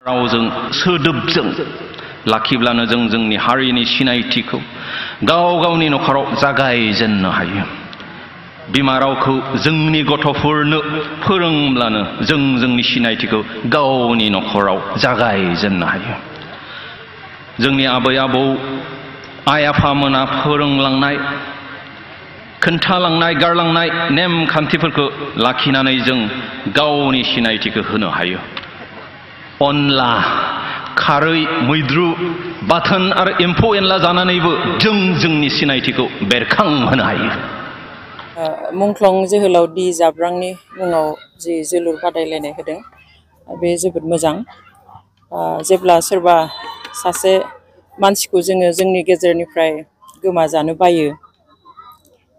रावजों सोदोबजों लाखिब्लानो जों जोंनि हारिनि सिनायथिखौ गाव गावनि नखराव जागायजेननो हायो। बिमा रावखौ जोंनि गथ'फोरनो फोरोंब्लानो जों जोंनि सिनायथिखौ गावनि नखराव जागायजेननो हायो। जोंनि आबै आबौ आइ आफामोना फोरोंलांनाय खोन्थालांनाय गारलांनाय नेम खान्थिफोरखौ लाखिनानै जों गावनि सिनायथिखौ होनो हायो। अनला खारै मैद्रु बाथोन आरो एम्फौ एनला जानानैबो जों जोंनि सिनायथिखौ बेरखांहोनो हायो। मुंख्लं जोहोलाव डि जाब्रांनि मुङाव जि जोलुर बादायलायनाय होदों बे जोबोद मोजां। जेब्ला सोरबा सासे मानसिखौ जोङो जोंनि गेजेरनिफ्राय गोमाजानो बायो,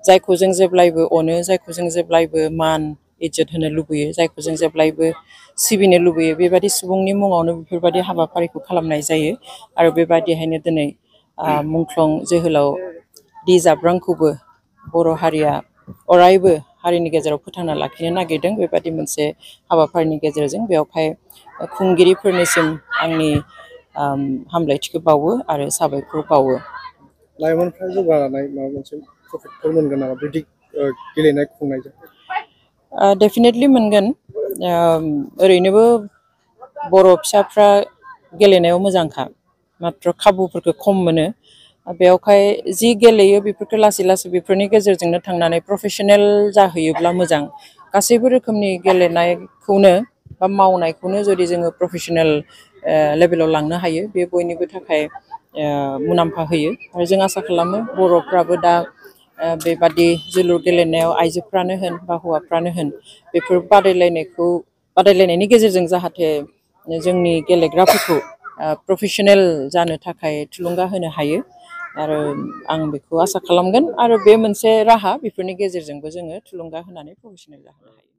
जायखौ जों जेब्लायबो अनो, जायखौ जों जेब्लायबो मान इज्जत होनो लुबैयो, जायखौ जों जेब्लायबो सिबिनो लुबैयो, बेबायदि सुबुंनि मुङावनो बेफोरबायदि हाबाफारिखौ खालामनाय जायो। आरो बेबायदिहायनो दिनै मुंख्लं जोहोलाव डि जाब्रांखौबो बर' हारिया अरायबो हारिनि गेजेराव फोथांना लाखिनो नागिरदों। बेबायदि मोनसे हाबाफारिनि गेजेरजों बेवहाय खुंगिरिफोरनिसिम आंनि हामलायथिखौ बावो आरो साबायखर बावो। लाइमोनफ्रा जौगानाय माबा मोनसे प्रफिटफोर मोनगोन नामा बिदि गेलेनाय खुंनायजों? डेफिनेटलि मोनगोन। ओरैनोबो बर' फिसाफ्रा गेलेनायाव मोजांखा, मात्र खाबुफोरखौ खम मोनो। बेवहाय जि गेलेयो बेफोरखौ लासै लासै बेफोरनि गेजेरजोंनो थांनानै प्रफेशनेल जाहैयोब्ला मोजां। गासैबो रोखोमनि गेलेनायखौनो बा मावनायखौनो जुदि जोङो प्रफेशनेल लेभेलाव लांनो हायो, बे बयनिबो थाखाय मुलाम्फा होयो। आरो जों आसा खालामो बर'फ्राबो दा बेबादि जोलुर गेलेनायाव आइजोफ्रानो होन बा हौवाफ्रानो होन बेफोर बादायलायनायनि गेजेरजों जाहाथे जोंनि गेलेग्राफोरखौ प्रफेशनेल जानो थाखाय थुलुंगा होनो हायो। आरो आं बेखौ आसा खालामगोन। आरो बे मोनसे राहा, बेफोरनि गेजेरजोंबो जोङो थुलुंगा होनानै प्रफेशनेल जाहोनो हायो।